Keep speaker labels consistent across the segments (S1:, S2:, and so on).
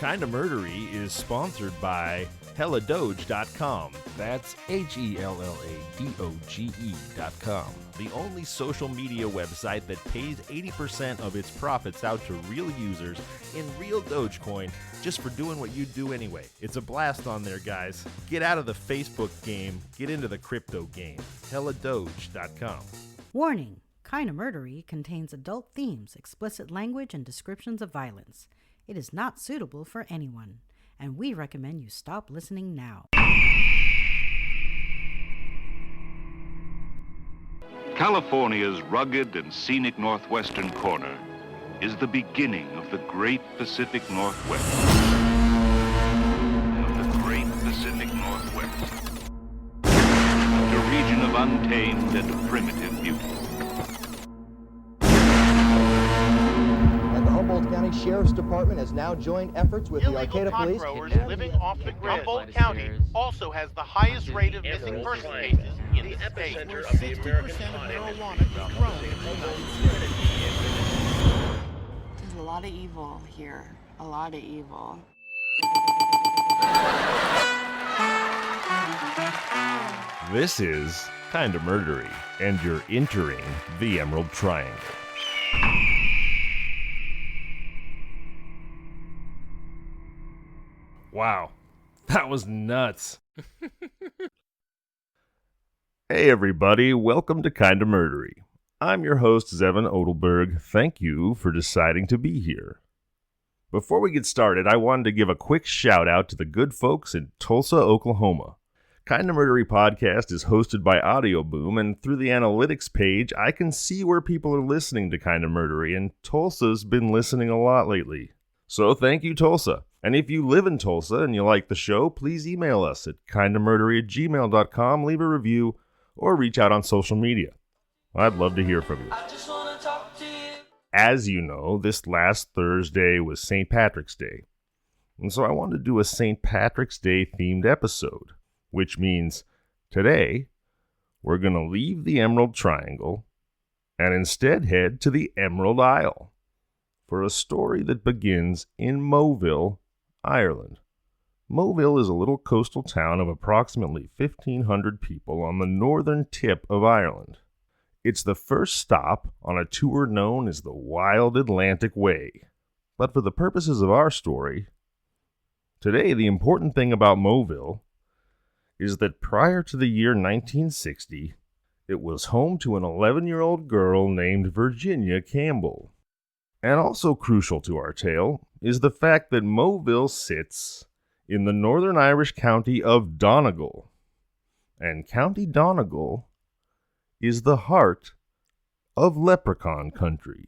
S1: Kinda Murdery is sponsored by HellaDoge.com. That's HellaDoge.com. The only social media website that pays 80% of its profits out to real users in real Dogecoin just for doing what you do anyway. It's a blast on there, guys. Get out of the Facebook game. Get into the crypto game. HellaDoge.com.
S2: Warning. Kinda Murdery contains adult themes, explicit language, and descriptions of violence. It is not suitable for anyone, and we recommend you stop listening now.
S3: California's rugged and scenic northwestern corner is the beginning of the great Pacific Northwest. A region of untamed and primitive beauty.
S4: Humboldt County Sheriff's Department has now joined efforts with the Arcata Police.
S5: Growers living off the grid. Humboldt County also has the highest rate of missing person cases in the state, where 60% of marijuana is grown in the United States.
S6: There's a lot of evil here. A lot of evil.
S1: This is Kinda Murdery, and you're entering the Emerald Triangle. Wow, that was nuts. Hey everybody, welcome to Kinda Murdery. I'm your host, Zevin Odelberg. Thank you for deciding to be here. Before we get started, I wanted to give a quick shout out to the good folks in Tulsa, Oklahoma. Kinda Murdery podcast is hosted by Audio Boom, and through the analytics page, I can see where people are listening to Kinda Murdery, and Tulsa's been listening a lot lately. So thank you, Tulsa. And if you live in Tulsa and you like the show, please email us at kindamurdery@gmail.com, leave a review, or reach out on social media. I'd love to hear from you.
S7: I just wanna talk to you.
S1: As you know, this last Thursday was St. Patrick's Day. And so I wanted to do a St. Patrick's Day themed episode, which means today we're going to leave the Emerald Triangle and instead head to the Emerald Isle for a story that begins in Moville, Ireland. Moville is a little coastal town of approximately 1,500 people on the northern tip of Ireland. It's the first stop on a tour known as the Wild Atlantic Way. But for the purposes of our story, today the important thing about Moville is that prior to the year 1960, it was home to an 11-year-old girl named Virginia Campbell. And also crucial to our tale is the fact that Moville sits in the northern Irish county of Donegal. And County Donegal is the heart of Leprechaun country.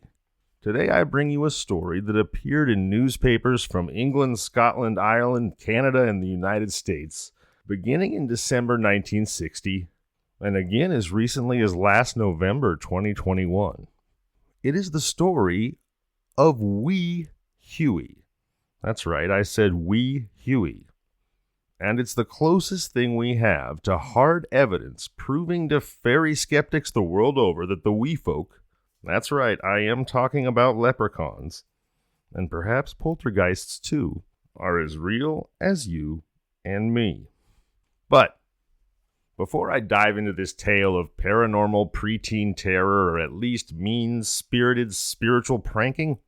S1: Today I bring you a story that appeared in newspapers from England, Scotland, Ireland, Canada, and the United States, beginning in December 1960, and again as recently as last November 2021. It is the story of Wee Huey. That's right, I said Wee Huey. And it's the closest thing we have to hard evidence proving to fairy skeptics the world over that the wee folk, that's right, I am talking about leprechauns, and perhaps poltergeists too, are as real as you and me. But before I dive into this tale of paranormal preteen terror, or at least mean-spirited spiritual pranking,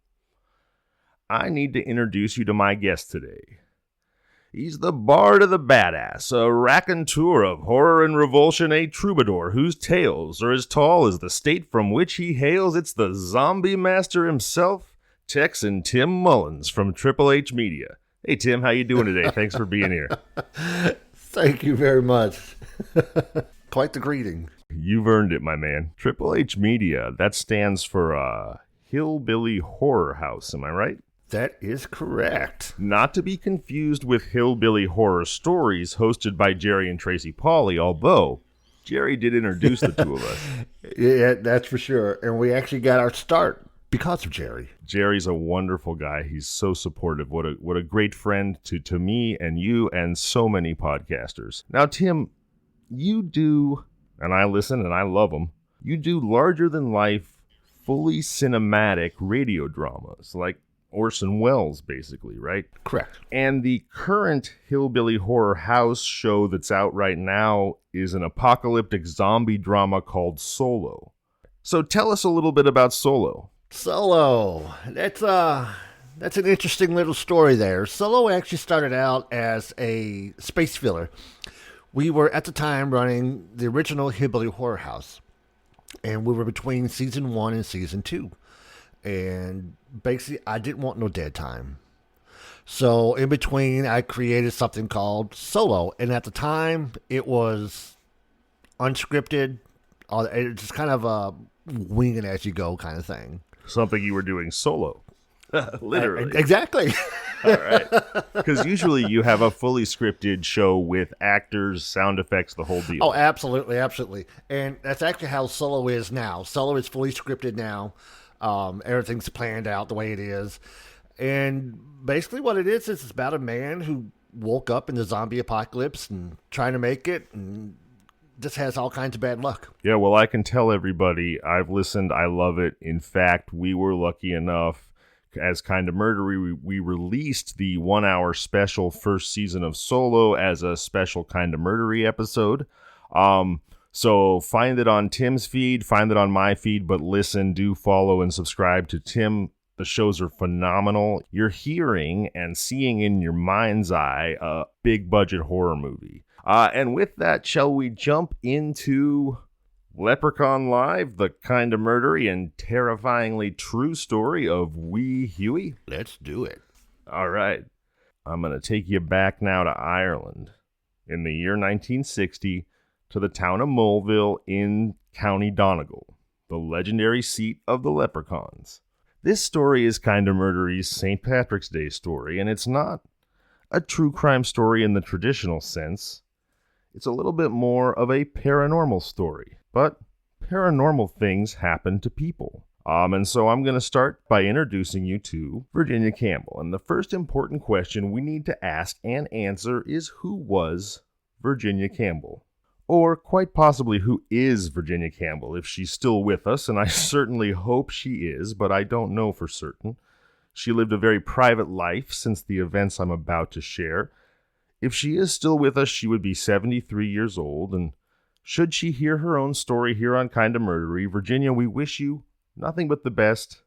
S1: I need to introduce you to my guest today. He's the bard of the badass, a raconteur of horror and revulsion, a troubadour whose tales are as tall as the state from which he hails. It's the zombie master himself, Texan Tim Mullins from HHH Media. Hey Tim, how you doing today? Thanks for being here.
S8: Thank you very much. Quite the greeting.
S1: You've earned it, my man. HHH Media, that stands for Hillbilly Horror House, am I right?
S8: That is correct.
S1: Not to be confused with Hillbilly Horror Stories, hosted by Jerry and Tracy Pauly, although Jerry did introduce the two of us.
S8: Yeah, that's for sure. And we actually got our start because of Jerry.
S1: Jerry's a wonderful guy. He's so supportive. What a great friend to me and you and so many podcasters. Now, Tim, you do, and I listen and I love them, you do larger-than-life, fully cinematic radio dramas, like Orson Welles, basically, right?
S8: Correct.
S1: And the current Hillbilly Horror House show that's out right now is an apocalyptic zombie drama called Solo. So tell us a little bit about Solo.
S8: Solo. That's an interesting little story there. Solo actually started out as a space filler. We were at the time running the original Hillbilly Horror House, and we were between season 1 and season 2. And basically, I didn't want no dead time. So in between, I created something called Solo. And at the time, it was unscripted. It's just kind of a wing it as you go kind of thing.
S1: Something you were doing solo. Literally.
S8: Exactly.
S1: All right. Because usually you have a fully scripted show with actors, sound effects, the whole deal.
S8: Oh, absolutely, absolutely. And that's actually how Solo is now. Solo is fully scripted now. Everything's planned out the way it is. And basically what it is it's about a man who woke up in the zombie apocalypse and trying to make it and just has all kinds of bad luck.
S1: Yeah, well, I can tell everybody, I've listened, I love it. In fact, we were lucky enough, as Kind of Murdery, we released the 1-hour special first season of Solo as a special Kind of Murdery episode. So find it on Tim's feed, find it on my feed, but listen, do follow and subscribe to Tim. The shows are phenomenal. You're hearing and seeing in your mind's eye a big budget horror movie. And with that, shall we jump into Leprechaun Live, the Kind of Murdery and terrifyingly true story of Wee Huey?
S8: Let's do it.
S1: All right. I'm going to take you back now to Ireland in the year 1960 to the town of Mulville in County Donegal, the legendary seat of the Leprechauns. This story is Kind of Murdery's St. Patrick's Day story, and it's not a true crime story in the traditional sense. It's a little bit more of a paranormal story, but paranormal things happen to people. And so I'm going to start by introducing you to Virginia Campbell. And the first important question we need to ask and answer is, who was Virginia Campbell? Or quite possibly, who is Virginia Campbell, if she's still with us, and I certainly hope she is, but I don't know for certain. She lived a very private life since the events I'm about to share. If she is still with us, she would be 73 years old, and should she hear her own story here on Kind of Murdery, Virginia, we wish you nothing but the best.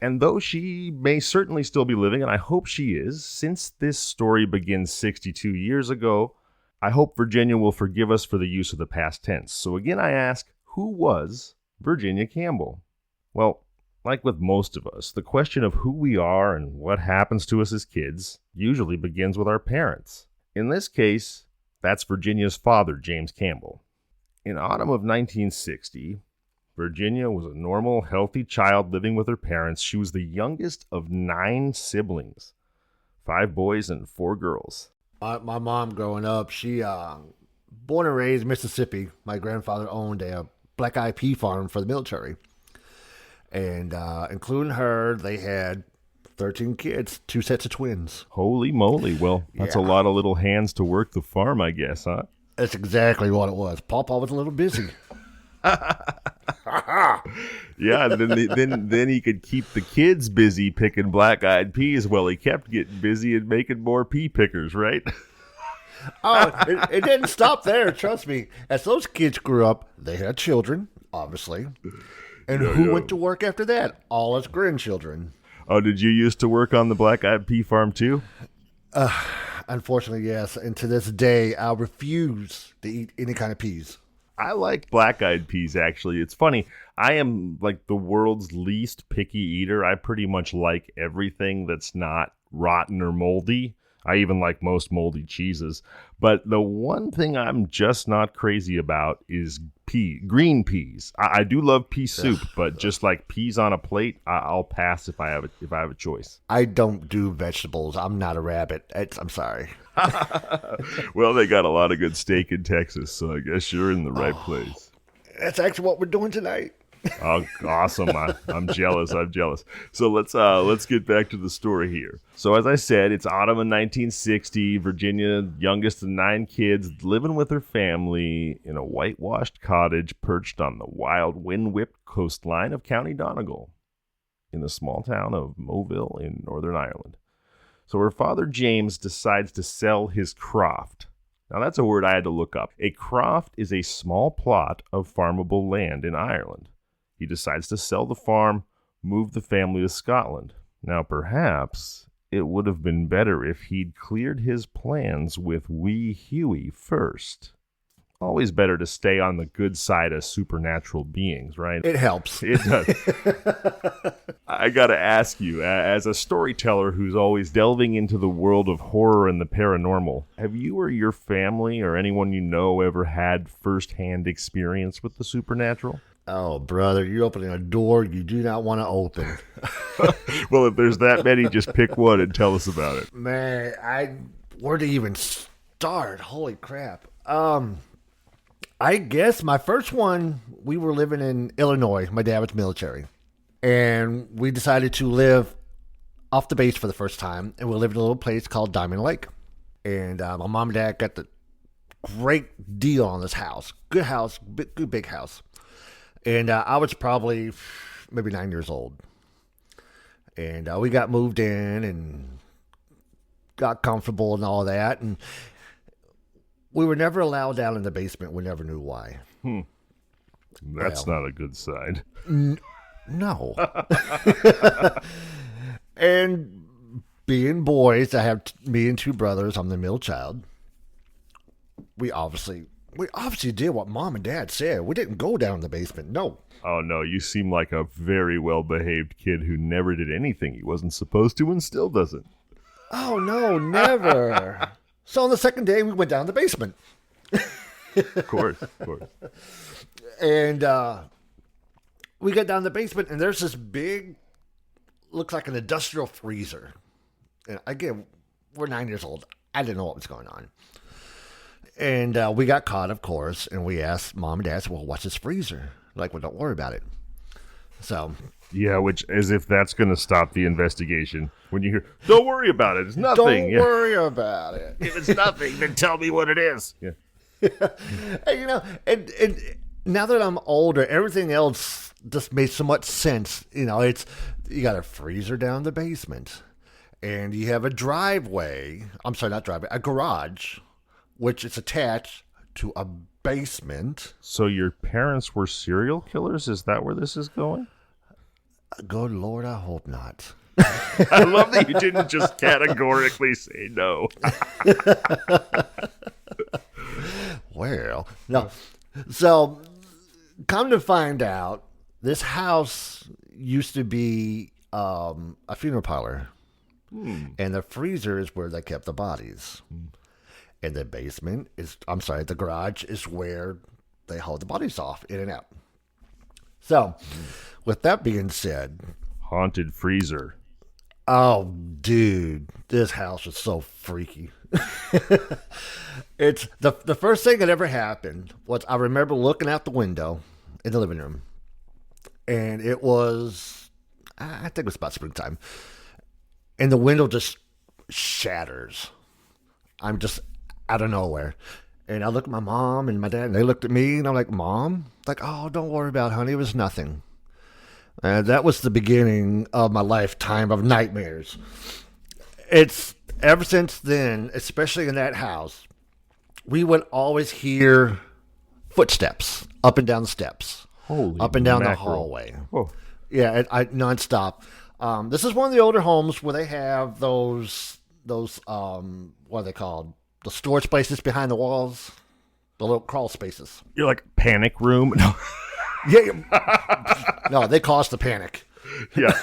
S1: And though she may certainly still be living, and I hope she is, since this story begins 62 years ago, I hope Virginia will forgive us for the use of the past tense. So again, I ask, who was Virginia Campbell? Well, like with most of us, the question of who we are and what happens to us as kids usually begins with our parents. In this case, that's Virginia's father, James Campbell. In autumn of 1960, Virginia was a normal, healthy child living with her parents. She was the youngest of 9 siblings, 5 boys and 4 girls.
S8: My mom growing up, she born and raised in Mississippi. My grandfather owned a black eyed pea farm for the military. And including her, they had 13 kids, 2 sets of twins.
S1: Holy moly. Well, that's a lot of little hands to work the farm, I guess, huh?
S8: That's exactly what it was. Pawpaw was a little busy.
S1: Yeah, then he could keep the kids busy picking black-eyed peas while he kept getting busy and making more pea pickers, right?
S8: It didn't stop there, trust me. As those kids grew up, they had children, obviously. And who went to work after that? All his grandchildren.
S1: Oh, did you used to work on the black-eyed pea farm too?
S8: Unfortunately, yes. And to this day, I refuse to eat any kind of peas.
S1: I like black-eyed peas, actually. It's funny. I am like the world's least picky eater. I pretty much like everything that's not rotten or moldy. I even like most moldy cheeses. But the one thing I'm just not crazy about is green peas. I do love pea soup, but just like peas on a plate, I'll pass if I have a choice.
S8: I don't do vegetables. I'm not a rabbit. I'm sorry.
S1: Well, they got a lot of good steak in Texas, so I guess you're in the right place.
S8: That's actually what we're doing tonight.
S1: Oh, awesome. I'm jealous. So let's get back to the story here. So as I said, it's autumn of 1960. Virginia, youngest of 9 kids, living with her family in a whitewashed cottage perched on the wild, wind-whipped coastline of County Donegal. in the small town of Moville in Northern Ireland. So her father James decides to sell his croft. Now that's a word I had to look up. A croft is a small plot of farmable land in Ireland. He decides to sell the farm, move the family to Scotland. Now perhaps it would have been better if he'd cleared his plans with wee Huey first. Always better to stay on the good side of supernatural beings, right?
S8: It helps.
S1: It does. I gotta ask you, as a storyteller who's always delving into the world of horror and the paranormal, have you or your family or anyone you know ever had first-hand experience with the supernatural?
S8: Oh, brother, you're opening a door you do not want to open.
S1: Well, if there's that many, just pick one and tell us about it.
S8: Man, where to even start? Holy crap. I guess my first one, we were living in Illinois. My dad was military. And we decided to live off the base for the first time. And we lived in a little place called Diamond Lake. And my mom and dad got the great deal on this house. Good house, good big house. And I was probably maybe 9 years old. And we got moved in and got comfortable and all that. And we were never allowed down in the basement. We never knew why.
S1: That's not a good sign.
S8: No. And being boys, I have me and two brothers. I'm the middle child. We obviously did what mom and dad said. We didn't go down in the basement. No.
S1: Oh, no, you seem like a very well-behaved kid who never did anything he wasn't supposed to and still doesn't.
S8: Oh, no, never. So on the second day, we went down the basement.
S1: Of course.
S8: And we got down the basement, and there's this big, looks like an industrial freezer. And again, we're 9 years old. I didn't know what was going on. And we got caught, of course, and we asked mom and dad, well, what's this freezer? Like, well, don't worry about it. So...
S1: Yeah, which, as if that's going to stop the investigation. When you hear, don't worry about it, it's nothing.
S8: Don't worry about it.
S1: If it's nothing, then tell me what it is. Yeah.
S8: And, and now that I'm older, everything else just made so much sense. You got a freezer down in the basement, and you have a driveway. I'm sorry, not driveway, a garage, which is attached to a basement.
S1: So your parents were serial killers? Is that where this is going?
S8: Good Lord, I hope not.
S1: I love that you didn't just categorically say no.
S8: Well, no. So, come to find out, this house used to be a funeral parlor. And the freezer is where they kept the bodies. And the basement the garage is where they hauled the bodies off, in and out. So, with that being said...
S1: Haunted freezer.
S8: Oh, dude, this house is so freaky. It's the first thing that ever happened was I remember looking out the window in the living room, and it was, I think it was about springtime, and the window just shatters. I'm just out of nowhere. And I looked at my mom and my dad, and they looked at me, and I'm like, Mom? Like, oh, don't worry about it, honey. It was nothing. And that was the beginning of my lifetime of nightmares. It's ever since then, especially in that house, we would always hear footsteps up and down the steps.
S1: Holy
S8: up and down
S1: mackerel.
S8: The hallway.
S1: Whoa.
S8: Yeah, I nonstop. This is one of the older homes where they have those what are they called? The storage spaces behind the walls, the little crawl spaces.
S1: You're like panic room. No.
S8: Yeah. No, they caused the panic.
S1: Yeah.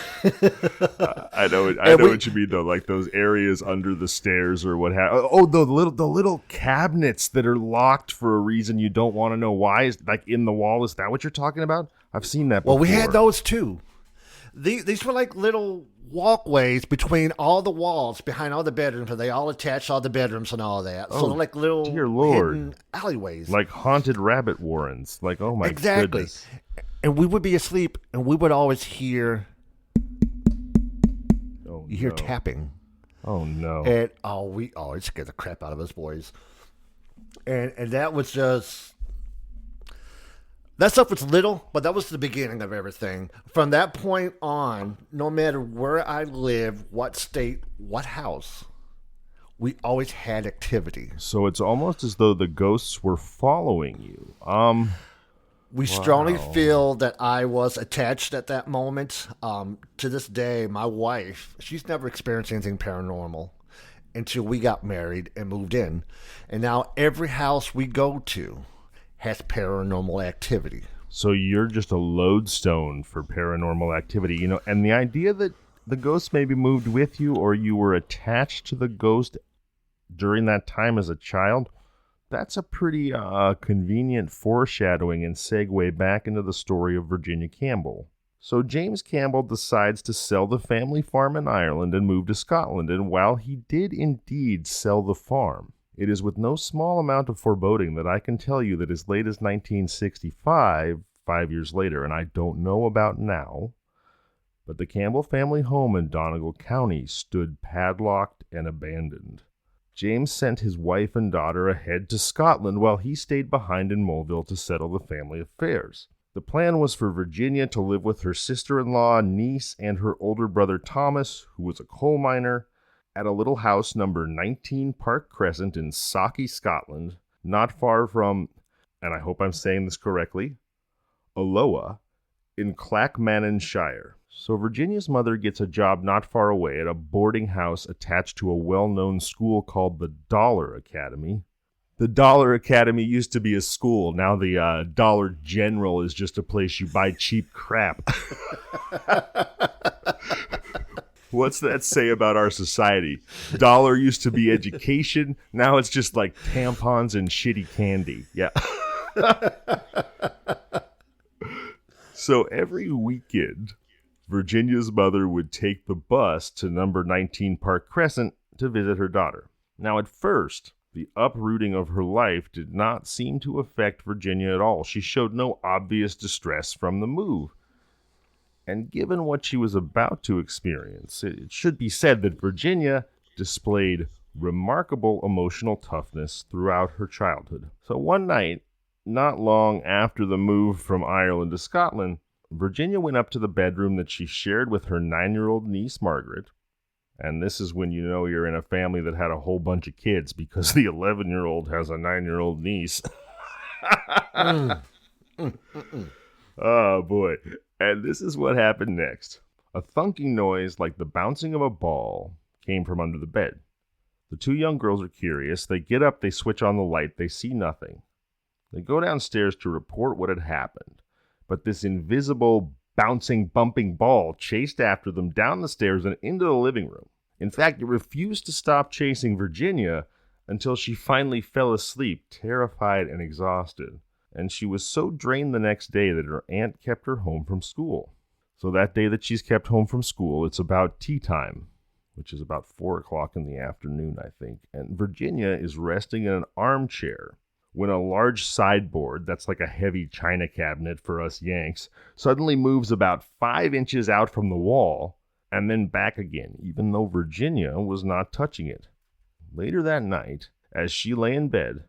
S1: I know what you mean though. Like those areas under the stairs or what have. Oh, the little cabinets that are locked for a reason you don't want to know why. Is like in the wall. Is that what you're talking about? I've seen that before.
S8: Well, we had those too. These were like little walkways between all the walls behind all the bedrooms, and they all attached all the bedrooms and all that. So they're like little
S1: dear Lord.
S8: hidden alleyways.
S1: Like haunted rabbit warrens. Like, oh my
S8: exactly.
S1: goodness.
S8: And we would be asleep, and we would always hear tapping.
S1: Oh no.
S8: And it scared the crap out of us boys. And that was just That stuff was little, but that was the beginning of everything. From that point on, no matter where I lived, what state, what house, we always had activity.
S1: So it's almost as though the ghosts were following you.
S8: We strongly feel that I was attached at that moment. To this day, my wife, she's never experienced anything paranormal until we got married and moved in. And now every house we go to has paranormal activity.
S1: So you're just a lodestone for paranormal activity, you know, and the idea that the ghost maybe moved with you or you were attached to the ghost during that time as a child, that's a pretty convenient foreshadowing and segue back into the story of Virginia Campbell. So James Campbell decides to sell the family farm in Ireland and move to Scotland, and while he did indeed sell the farm, it is with no small amount of foreboding that I can tell you that as late as 1965, 5 years later, and I don't know about now, but the Campbell family home in Donegal County stood padlocked and abandoned. James sent his wife and daughter ahead to Scotland while he stayed behind in Mulville to settle the family affairs. The plan was for Virginia to live with her sister-in-law, niece, and her older brother Thomas, who was a coal miner, at a little house number 19 Park Crescent in Sauchie, Scotland, not far from, and I hope I'm saying this correctly, Alloa, in Clackmannanshire. So Virginia's mother gets a job not far away at a boarding house attached to a well-known school called the Dollar Academy. The Dollar Academy used to be a school. Now the Dollar General is just a place you buy cheap crap. What's that say about our society? Dollar used to be education. Now it's just like tampons and shitty candy. Yeah. So every weekend, Virginia's mother would take the bus to number 19 Park Crescent to visit her daughter. Now at first, the uprooting of her life did not seem to affect Virginia at all. She showed no obvious distress from the move. And given what she was about to experience, it should be said that Virginia displayed remarkable emotional toughness throughout her childhood. So one night, not long after the move from Ireland to Scotland, Virginia went up to the bedroom that she shared with her 9-year-old niece, Margaret. And this is when you know you're in a family that had a whole bunch of kids, because the 11-year-old has a 9-year-old niece. Oh, boy. And this is what happened next. A thunking noise like the bouncing of a ball came from under the bed. The two young girls are curious. They get up, they switch on the light, they see nothing. They go downstairs to report what had happened. But this invisible, bouncing, bumping ball chased after them down the stairs and into the living room. In fact, it refused to stop chasing Virginia until she finally fell asleep, terrified and exhausted. And she was so drained the next day that her aunt kept her home from school. So that day that she's kept home from school, it's about tea time, which is about 4 o'clock in the afternoon, I think. And Virginia is resting in an armchair when a large sideboard, that's like a heavy china cabinet for us Yanks, suddenly moves about 5 inches out from the wall and then back again, even though Virginia was not touching it. Later that night, as she lay in bed,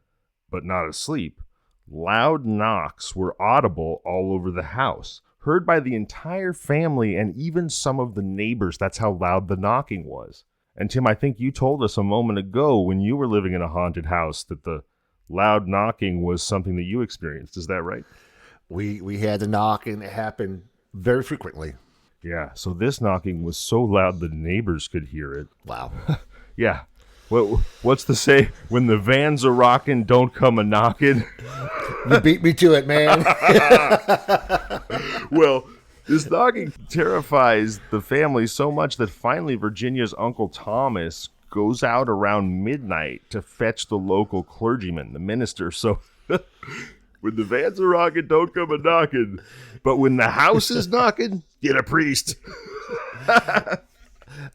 S1: but not asleep, loud knocks were audible all over the house, heard by the entire family and even some of the neighbors. That's how loud the knocking was. And Tim, I think you told us a moment ago when you were living in a haunted house that the loud knocking was something that you experienced. Is that right?
S8: We had the knock, and it happened very frequently.
S1: Yeah, so this knocking was so loud the neighbors could hear it.
S8: Wow.
S1: Yeah. What's the say? When the vans are rocking, don't come a knocking.
S8: You beat me to it, man.
S1: Well, this knocking terrifies the family so much that finally Virginia's Uncle Thomas goes out around midnight to fetch the local clergyman, the minister. So when the vans are rocking, don't come a knocking. But when the house is knocking, get a priest.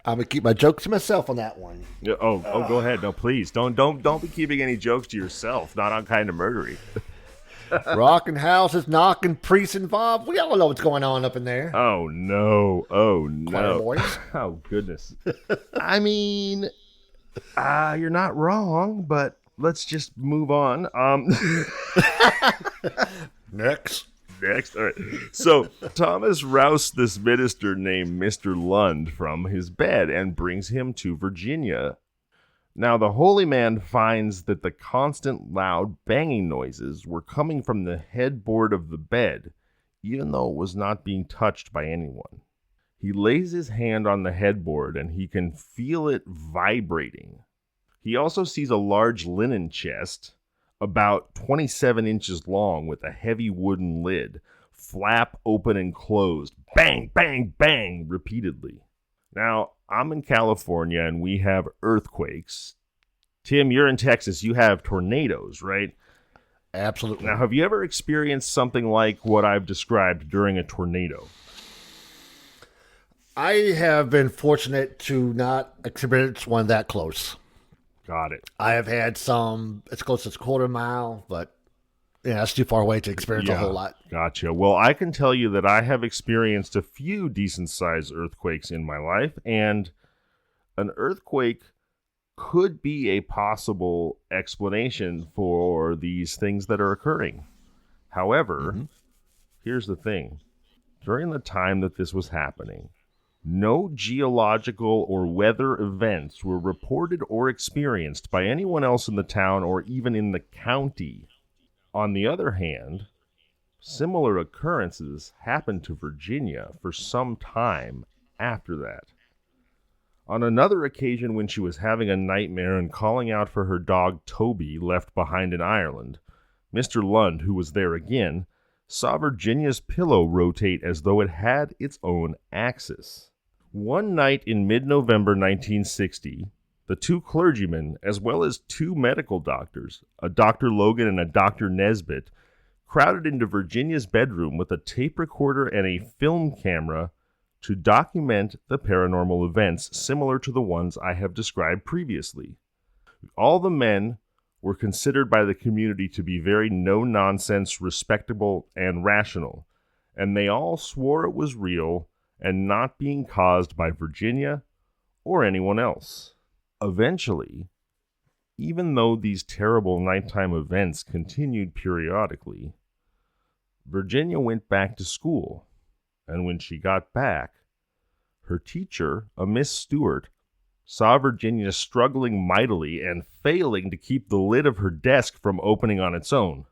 S8: I'm gonna keep my jokes to myself on that one.
S1: Yeah, oh, go ahead. No, please don't be keeping any jokes to yourself. Not on Kind of Murdery.
S8: Rocking houses, knocking, priests involved. We all know what's going on up in there.
S1: Oh no! Oh no!
S8: Choir boys.
S1: Oh goodness! I mean, you're not wrong, but let's just move on.
S8: Next.
S1: Next. All right. So Thomas roused this minister named Mr. Lund from his bed and brings him to Virginia. Now, the holy man finds that the constant loud banging noises were coming from the headboard of the bed, even though it was not being touched by anyone. He lays his hand on the headboard and he can feel it vibrating. He also sees a large linen chest, about 27 inches long with a heavy wooden lid, flap open and closed, bang, bang, bang, repeatedly. Now, I'm in California and we have earthquakes. Tim, you're in Texas. You have tornadoes, right?
S8: Absolutely.
S1: Now, have you ever experienced something like what I've described during a tornado?
S8: I have been fortunate to not experience one that close.
S1: Got it.
S8: I have had some as close as a quarter mile, but that's too far away to experience a whole lot.
S1: Gotcha. Well, I can tell you that I have experienced a few decent-sized earthquakes in my life, and an earthquake could be a possible explanation for these things that are occurring. However, here's the thing. During the time that this was happening, no geological or weather events were reported or experienced by anyone else in the town or even in the county. On the other hand, similar occurrences happened to Virginia for some time after that. On another occasion when she was having a nightmare and calling out for her dog Toby left behind in Ireland, Mr. Lund, who was there again, saw Virginia's pillow rotate as though it had its own axis. One night in mid-November 1960, the two clergymen, as well as two medical doctors, a Dr. Logan and a Dr. Nesbitt, crowded into Virginia's bedroom with a tape recorder and a film camera to document the paranormal events similar to the ones I have described previously. All the men were considered by the community to be very no-nonsense, respectable, and rational, and they all swore it was real and not being caused by Virginia or anyone else. Eventually, even though these terrible nighttime events continued periodically, Virginia went back to school, and when she got back, her teacher, a Miss Stewart, saw Virginia struggling mightily and failing to keep the lid of her desk from opening on its own.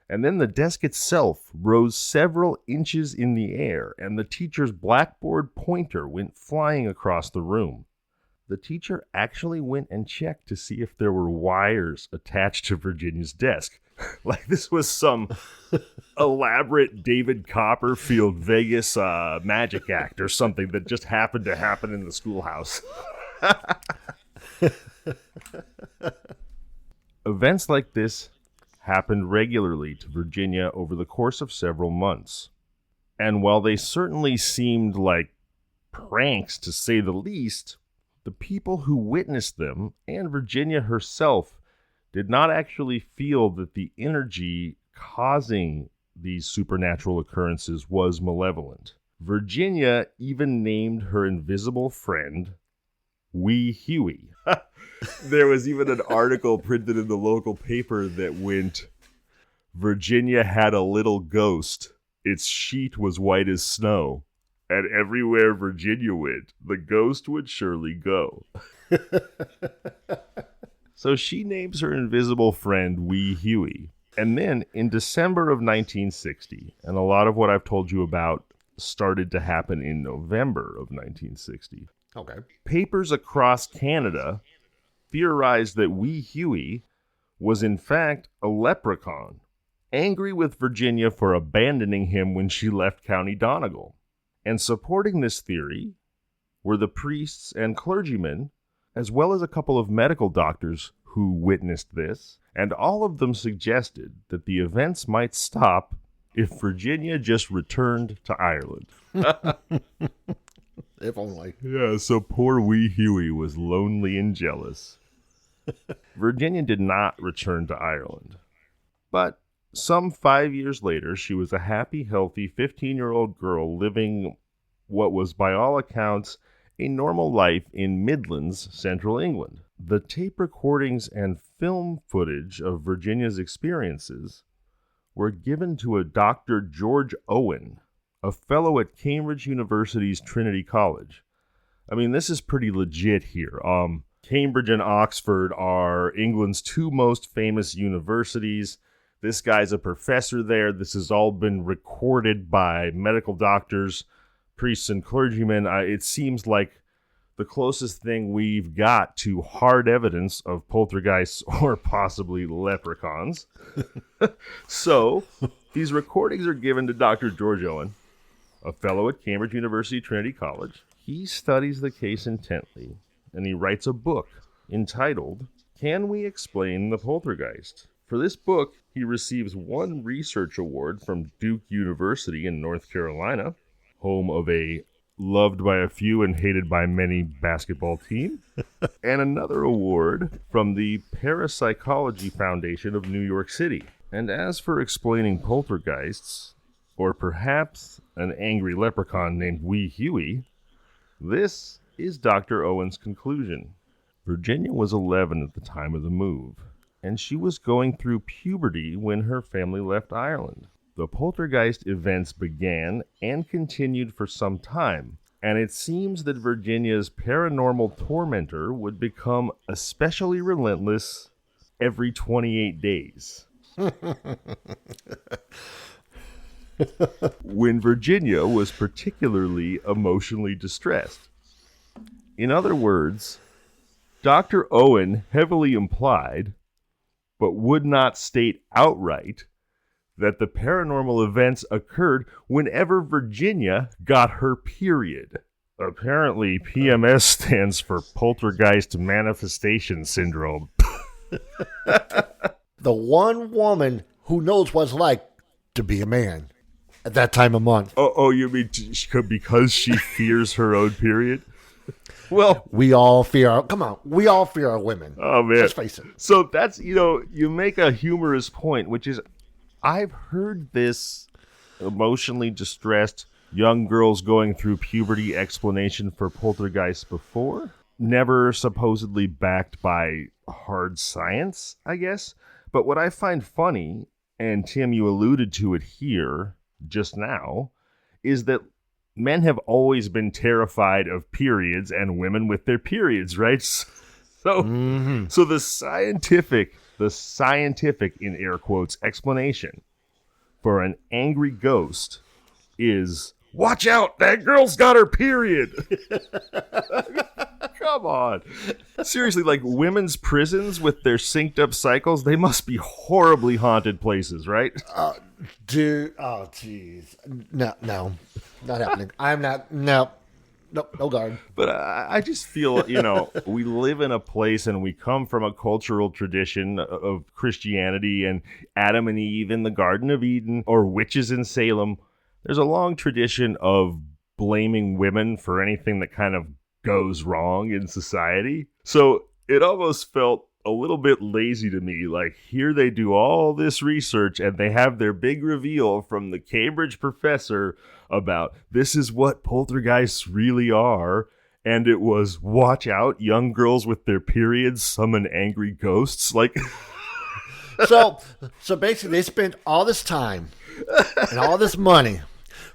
S1: And then the desk itself rose several inches in the air, and the teacher's blackboard pointer went flying across the room. The teacher actually went and checked to see if there were wires attached to Virginia's desk. Like this was some elaborate David Copperfield Vegas magic act or something that just happened to happen in the schoolhouse. Events like this happened regularly to Virginia over the course of several months. And while they certainly seemed like pranks to say the least, the people who witnessed them, and Virginia herself, did not actually feel that the energy causing these supernatural occurrences was malevolent. Virginia even named her invisible friend Wee Huey. There was even an article printed in the local paper that went, Virginia had a little ghost. Its sheet was white as snow. And everywhere Virginia went, the ghost would surely go. So she names her invisible friend Wee Huey. And then in December of 1960, and a lot of what I've told you about started to happen in November of 1960.
S8: Okay.
S1: Papers across Canada theorized that Wee Huey was in fact a leprechaun, angry with Virginia for abandoning him when she left County Donegal. And supporting this theory were the priests and clergymen, as well as a couple of medical doctors who witnessed this, and all of them suggested that the events might stop if Virginia just returned to Ireland.
S8: If only.
S1: Yeah, so poor Wee Huey was lonely and jealous. Virginia did not return to Ireland. But some 5 years later, she was a happy, healthy 15-year-old girl living what was, by all accounts, a normal life in Midlands, central England. The tape recordings and film footage of Virginia's experiences were given to a Dr. George Owen, a fellow at Cambridge University's Trinity College. I mean, this is pretty legit here. Cambridge and Oxford are England's two most famous universities. This guy's a professor there. This has all been recorded by medical doctors, priests, and clergymen. It seems like the closest thing we've got to hard evidence of poltergeists or possibly leprechauns. So, these recordings are given to Dr. George Owen, a fellow at Cambridge University Trinity College. He studies the case intently, and he writes a book entitled, Can We Explain the Poltergeist? For this book, he receives one research award from Duke University in North Carolina, home of a loved by a few and hated by many basketball team, and another award from the Parapsychology Foundation of New York City. And as for explaining poltergeists, or perhaps an angry leprechaun named Wee Huey, this is Dr. Owen's conclusion. Virginia was 11 at the time of the move, and she was going through puberty when her family left Ireland. The poltergeist events began and continued for some time, and it seems that Virginia's paranormal tormentor would become especially relentless every 28 days. When Virginia was particularly emotionally distressed. In other words, Dr. Owen heavily implied, but would not state outright, that the paranormal events occurred whenever Virginia got her period. Apparently, PMS stands for Poltergeist Manifestation Syndrome.
S8: The one woman who knows what it's like to be a man at that time of month.
S1: Oh, you mean because she fears her own period? Well,
S8: we all fear our women.
S1: Oh, man.
S8: Let's face it.
S1: So that's, you make a humorous point, which is, I've heard this emotionally distressed young girls going through puberty explanation for poltergeists before. Never supposedly backed by hard science, I guess. But what I find funny, and Tim, you alluded to it here just now, is that men have always been terrified of periods and women with their periods, right? So the scientific, in air quotes, explanation for an angry ghost is, watch out, that girl's got her period. Come on. Seriously, like women's prisons with their synced up cycles, they must be horribly haunted places, right?
S8: Dude, oh, jeez. No, not happening. I'm not, no guard.
S1: But I just feel, we live in a place and we come from a cultural tradition of Christianity and Adam and Eve in the Garden of Eden or witches in Salem. There's a long tradition of blaming women for anything that kind of goes wrong in society. So it almost felt a little bit lazy to me. Like, here they do all this research and they have their big reveal from the Cambridge professor about this is what poltergeists really are. And it was, watch out, young girls with their periods summon angry ghosts. Like,
S8: so basically they spent all this time and all this money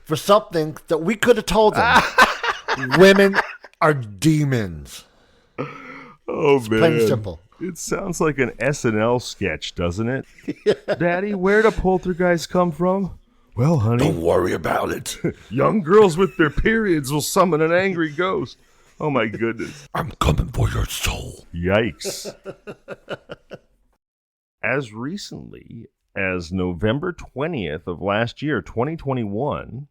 S8: for something that we could have told them. Women are demons.
S1: Oh,
S8: it's
S1: man.
S8: Plain and simple.
S1: It sounds like an SNL sketch, doesn't it? Daddy, where do poltergeists come from? Well, honey,
S8: don't worry about it.
S1: Young girls with their periods will summon an angry ghost. Oh, my goodness.
S8: I'm coming for your soul.
S1: Yikes. As recently as November 20th of last year, 2021,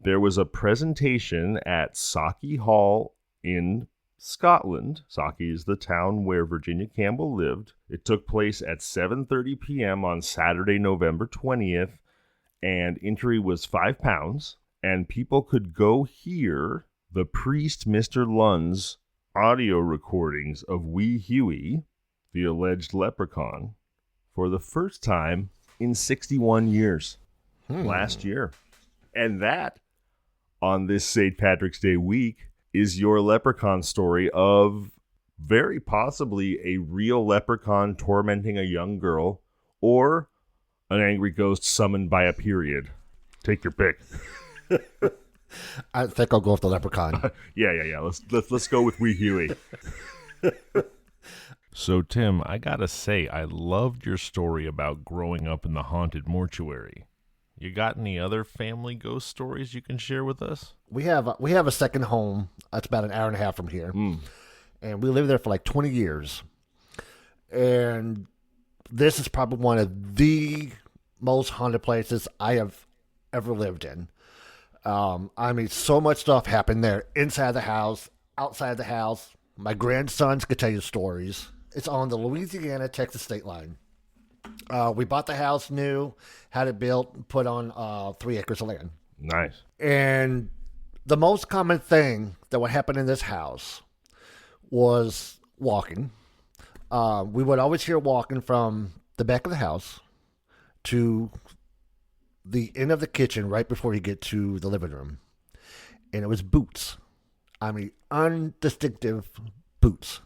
S1: there was a presentation at Saki Hall in Scotland. Saki is the town where Virginia Campbell lived. It took place at 7:30 p.m. on Saturday, November 20th, and entry was £5, and people could go hear the priest, Mr. Lund's audio recordings of Wee Huey, the alleged leprechaun, for the first time in 61 years, last year. And that, on this St. Patrick's Day week, is your leprechaun story of very possibly a real leprechaun tormenting a young girl, or An angry ghost summoned by a period. Take your pick.
S8: I think I'll go with the Leprechaun.
S1: Yeah. Let's go with Wee Huey. So, Tim, I gotta say, I loved your story about growing up in the haunted mortuary. You got any other family ghost stories you can share with us?
S8: We have a second home. That's about an hour and a half from here, and we lived there for like 20 years. And this is probably one of the most haunted places I have ever lived in. I mean, so much stuff happened there, inside the house, outside the house. My grandsons could tell you stories. It's on the Louisiana-Texas state line. We bought the house new, had it built, put on 3 acres of land.
S1: Nice.
S8: And the most common thing that would happen in this house was walking. We would always hear walking from the back of the house to the end of the kitchen right before you get to the living room. And it was boots. I mean, undistinctive boots.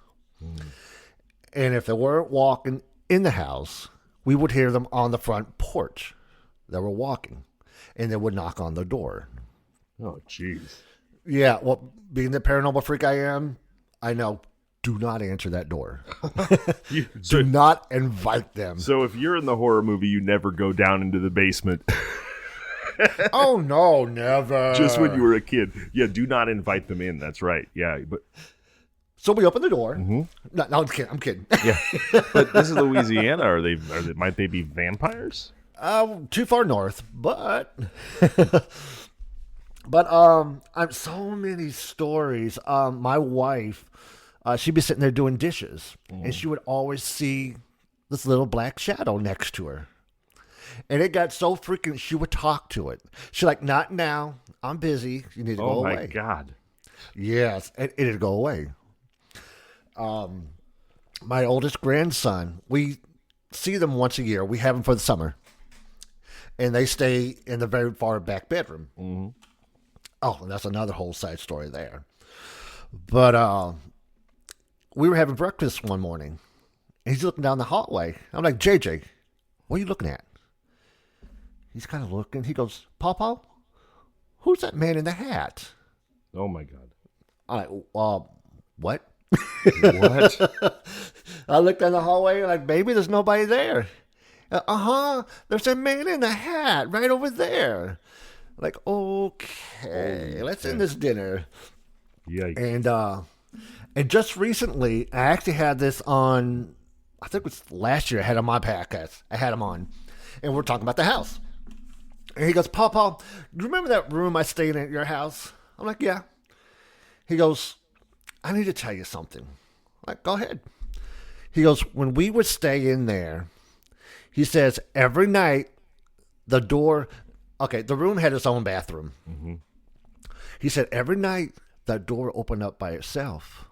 S8: And if they weren't walking in the house, we would hear them on the front porch. They were walking. And they would knock on the door.
S1: Oh, jeez.
S8: Yeah, well, being the paranormal freak I am, I know, do not answer that door. Do not invite them.
S1: So if you're in the horror movie, you never go down into the basement.
S8: Oh, no, never.
S1: Just when you were a kid. Yeah, do not invite them in. That's right. Yeah, but...
S8: So we opened the door. No, I'm kidding.
S1: Yeah, but this is Louisiana. Might they be vampires?
S8: Too far north, but I'm so many stories. My wife, she'd be sitting there doing dishes, and she would always see this little black shadow next to her. And it got so freaking, she would talk to it. She's like, not now. I'm busy. You need to go away.
S1: Oh, my God.
S8: Yes, and it'd go away. My oldest grandson, we see them once a year. We have them for the summer. And they stay in the very far back bedroom. Oh, and that's another whole side story there. But we were having breakfast one morning. And he's looking down the hallway. I'm like, JJ, what are you looking at? He's kind of looking. He goes, Pawpaw, who's that man in the hat?
S1: Oh, my God.
S8: I'm like, what?
S1: What?
S8: I looked down the hallway and like, maybe there's nobody there. There's a man in a hat right over there. Like, okay, let's end this dinner.
S1: Yikes.
S8: And just recently, I actually had this on, I think it was last year I had on my podcast. I had him on. And we're talking about the house. And he goes, Pawpaw, do you remember that room I stayed in at your house? I'm like, yeah. He goes, I need to tell you something. I'm like, go ahead. He goes, when we would stay in there, he says, every night, the door, okay, the room had its own bathroom. He said, every night, that door opened up by itself.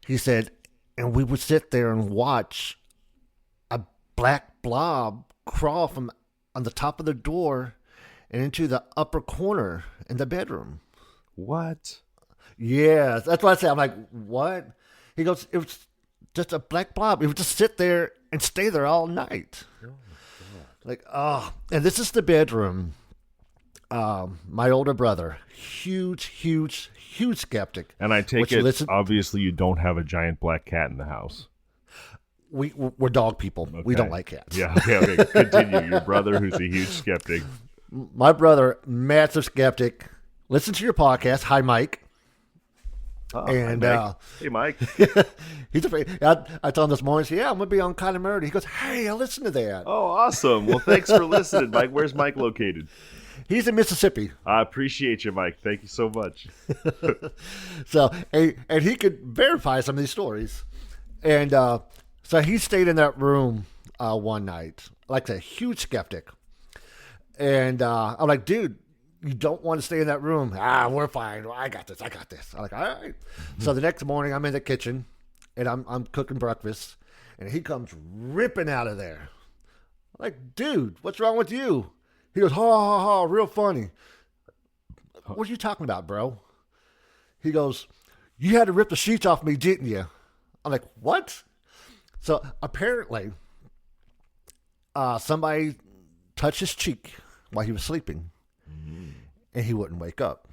S8: He said, and we would sit there and watch a black blob crawl from on the top of the door and into the upper corner in the bedroom.
S1: What?
S8: Yes, that's what I said. I'm like, what? He goes, it was just a black blob. It would just sit there and stay there all night. Oh, my God. And this is the bedroom. My older brother, huge skeptic.
S1: And I take it, obviously, you don't have a giant black cat in the house.
S8: We're dog people. Okay. We don't like cats.
S1: Yeah, okay. Continue. Your brother, who's a huge skeptic.
S8: My brother, massive skeptic. Listen to your podcast. Hi, Mike.
S1: And hey, Mike.
S8: He's afraid. I told him this morning, I'm going to be on Kind of Murder. He goes, hey, I listen to that.
S1: Oh, awesome. Well, thanks for listening, Mike. Where's Mike located?
S8: He's in Mississippi.
S1: I appreciate you, Mike. Thank you so much.
S8: So, and he could verify some of these stories. And so he stayed in that room one night, like a huge skeptic. And I'm like, dude, you don't want to stay in that room. We're fine. I got this. I'm like, all right. So the next morning, I'm in the kitchen, and I'm cooking breakfast, and he comes ripping out of there. I'm like, dude, what's wrong with you? He goes, ha, ha, ha, real funny. What are you talking about, bro? He goes, you had to rip the sheets off me, didn't you? I'm like, what? So apparently, somebody touch his cheek while he was sleeping, and he wouldn't wake up.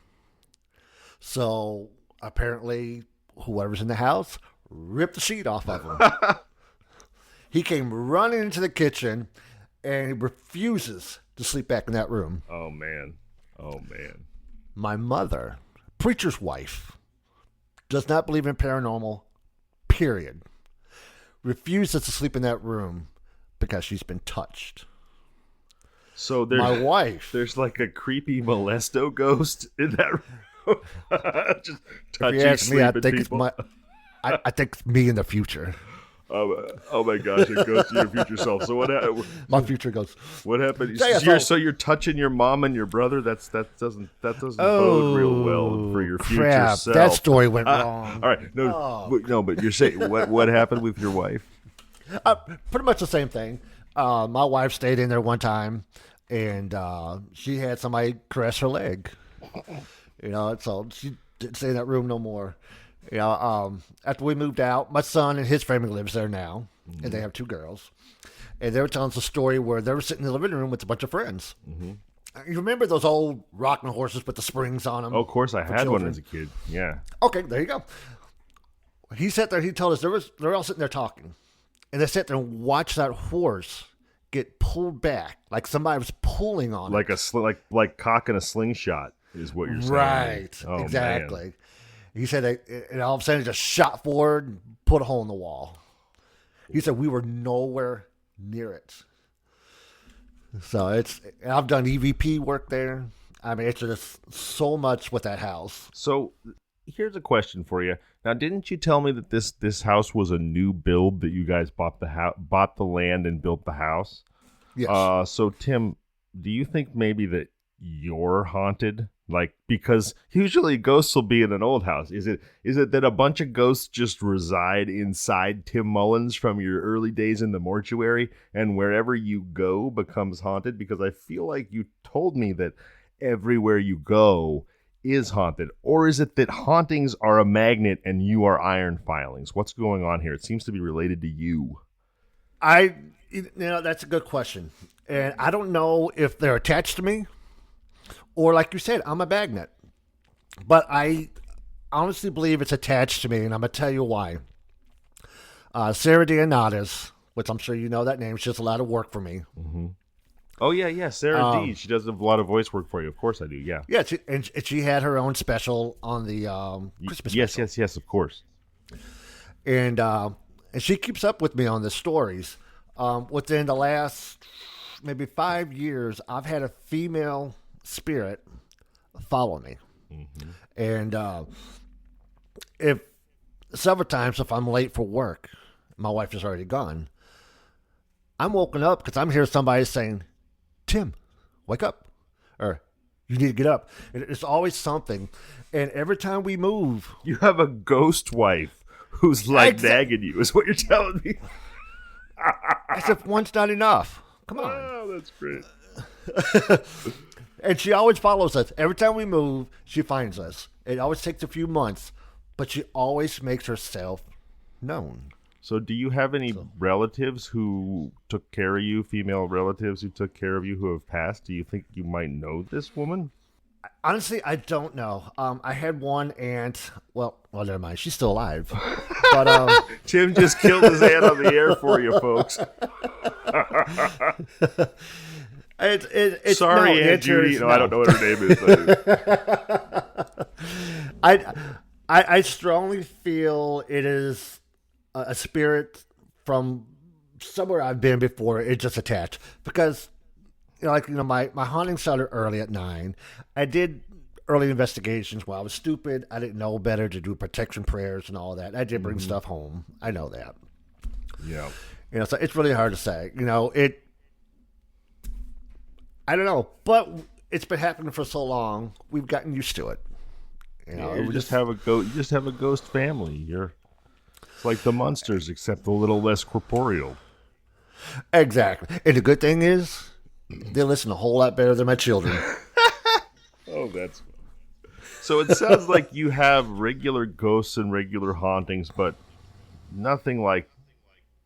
S8: So apparently, whoever's in the house ripped the sheet off of him. He came running into the kitchen, and he refuses to sleep back in that room.
S1: Oh, man. Oh, man.
S8: My mother, preacher's wife, does not believe in paranormal, period. Refuses to sleep in that room because she's been touched.
S1: So
S8: my wife.
S1: There's like a creepy molesto ghost in that room. Just touching,
S8: if you ask me, I think
S1: people.
S8: I think it's me in the future.
S1: Oh my gosh! It goes to your future self. So what?
S8: My future goes.
S1: What happened?
S8: So
S1: you're touching your mom and your brother. That doesn't bode real well for your future
S8: crap.
S1: self.
S8: That story went wrong.
S1: All right, no, but you're saying what happened with your wife?
S8: Pretty much the same thing. My wife stayed in there one time, and she had somebody caress her leg. So she didn't stay in that room no more. After we moved out, my son and his family lives there now, and they have 2 girls. And they were telling us a story where they were sitting in the living room with a bunch of friends. You remember those old rocking horses with the springs on them?
S1: Oh, of course, I had
S8: children?
S1: one as a kid. Yeah.
S8: Okay, there you go. He sat there. He told us they're all sitting there talking, and they sat there and watched that horse get pulled back, like somebody was pulling on
S1: like
S8: it.
S1: like cocking a slingshot is what you're saying.
S8: Right.
S1: Oh,
S8: exactly.
S1: Man.
S8: He said, and all of a sudden, it just shot forward and put a hole in the wall. He said, we were nowhere near it. So I've done EVP work there. I mean, it's just so much with that house.
S1: So here's a question for you. Now, didn't you tell me that this house was a new build, that you guys bought the land and built the house?
S8: Yes.
S1: So Tim, do you think maybe that you're haunted? Like, because usually ghosts will be in an old house. Is it that a bunch of ghosts just reside inside Tim Mullins from your early days in the mortuary, and wherever you go becomes haunted? Because I feel like you told me that everywhere you go is haunted. Or is it that hauntings are a magnet and you are iron filings? What's going on here? It seems to be related to you.
S8: That's a good question. And I don't know if they're attached to me, or like you said, I'm a magnet. But I honestly believe it's attached to me, and I'm going to tell you why. Sarah Dianatis, which I'm sure you know that name, she does a lot of work for me.
S1: Mm-hmm. Oh, yeah, Sarah D. She does a lot of voice work for you. Of course I do, yeah.
S8: Yeah, she had her own special on the Christmas special.
S1: Yes, of course.
S8: And she keeps up with me on the stories. Within the last maybe 5 years, I've had a female spirit follow me. Mm-hmm. And if several times if I'm late for work, my wife is already gone, I'm woken up because I'm hearing somebody saying, Tim, wake up, or you need to get up. It's always something. And every time we move,
S1: you have a ghost wife who's like nagging you, is what you're telling me.
S8: As if one's not enough. Come on.
S1: Oh, that's great.
S8: And she always follows us. Every time we move, she finds us. It always takes a few months, but she always makes herself known.
S1: So do you have any relatives who took care of you, female relatives who took care of you who have passed? Do you think you might know this woman?
S8: Honestly, I don't know. I had one aunt. Well, never mind. She's still alive. But
S1: Tim just killed his aunt on the air for you, folks. Sorry, Aunt Judy. No, I don't know what her name is.
S8: I strongly feel it is a spirit from somewhere I've been before. It's just attached because, my haunting started early at 9. I did early investigations while I was stupid. I didn't know better to do protection prayers and all that. I did bring stuff home. I know that.
S1: Yeah.
S8: So it's really hard to say. I don't know, but it's been happening for so long. We've gotten used to it.
S1: You just have a ghost family. It's like the Munsters, except a little less corporeal.
S8: Exactly. And the good thing is, they listen a whole lot better than my children.
S1: Oh, that's fun. So it sounds like you have regular ghosts and regular hauntings, but nothing like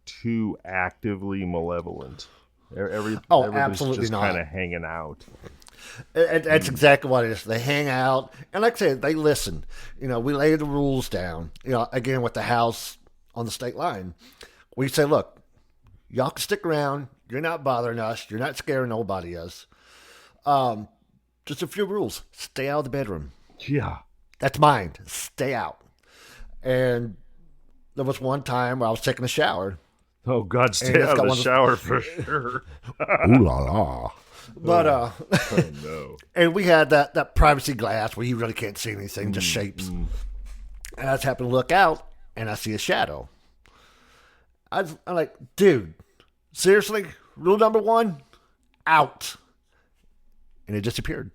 S1: too actively malevolent. Everybody's
S8: absolutely
S1: just
S8: not.
S1: kind of hanging out.
S8: That's exactly what it is. They hang out, and like I said, they listen. We lay the rules down. Again, with the house on the state line, we say, look, y'all can stick around. You're not bothering us. You're not scaring nobody else. Just a few rules. Stay out of the bedroom.
S1: Yeah.
S8: That's mine. Stay out. And there was one time where I was taking a shower.
S1: Oh, God, stay out of the shower for sure.
S8: Ooh la la. But,
S1: oh, no.
S8: And we had that privacy glass where you really can't see anything, just shapes. And I just happened to look out, and I see a shadow. I'm like, dude, seriously? Rule number 1? Out. And it disappeared.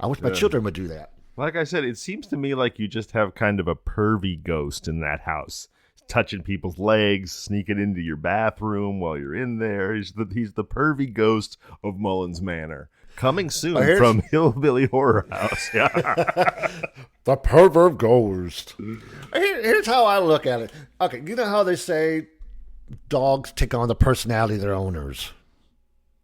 S8: I wish my children would do that.
S1: Like I said, it seems to me like you just have kind of a pervy ghost in that house. Touching people's legs, sneaking into your bathroom while you're in there. He's the pervy ghost of Mullins Manor. Coming soon from Hillbilly Horror House. Yeah.
S8: The pervert ghost. Here's how I look at it. Okay, you know how they say dogs take on the personality of their owners?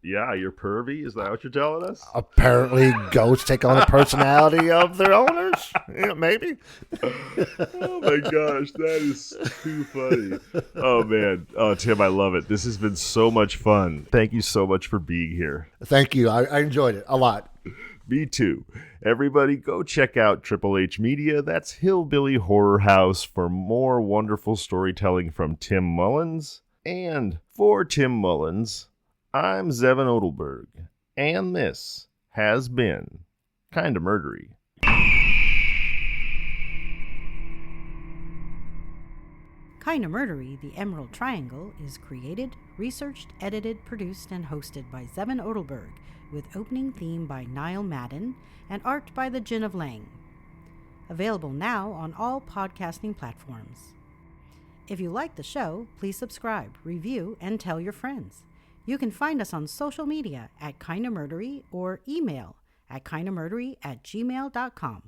S1: Yeah, you're pervy? Is that what you're telling us?
S8: Apparently, ghosts take on the personality of their owners. Maybe.
S1: Oh, my gosh. That is too funny. Oh, man. Oh, Tim, I love it. This has been so much fun. Thank you so much for being here.
S8: Thank you. I enjoyed it a lot.
S1: Me too. Everybody, go check out HHH Media. That's Hillbilly Horror House for more wonderful storytelling from Tim Mullins. And for Tim Mullins, I'm Zevin Odelberg, and this has been Kinda Murdery.
S2: Kinda Murdery, The Emerald Triangle, is created, researched, edited, produced, and hosted by Zevin Odelberg, with opening theme by Niall Madden and art by the Gin of Lang. Available now on all podcasting platforms. If you like the show, please subscribe, review, and tell your friends. You can find us on social media at Kinda Murdery or email at kindamurdery@gmail.com.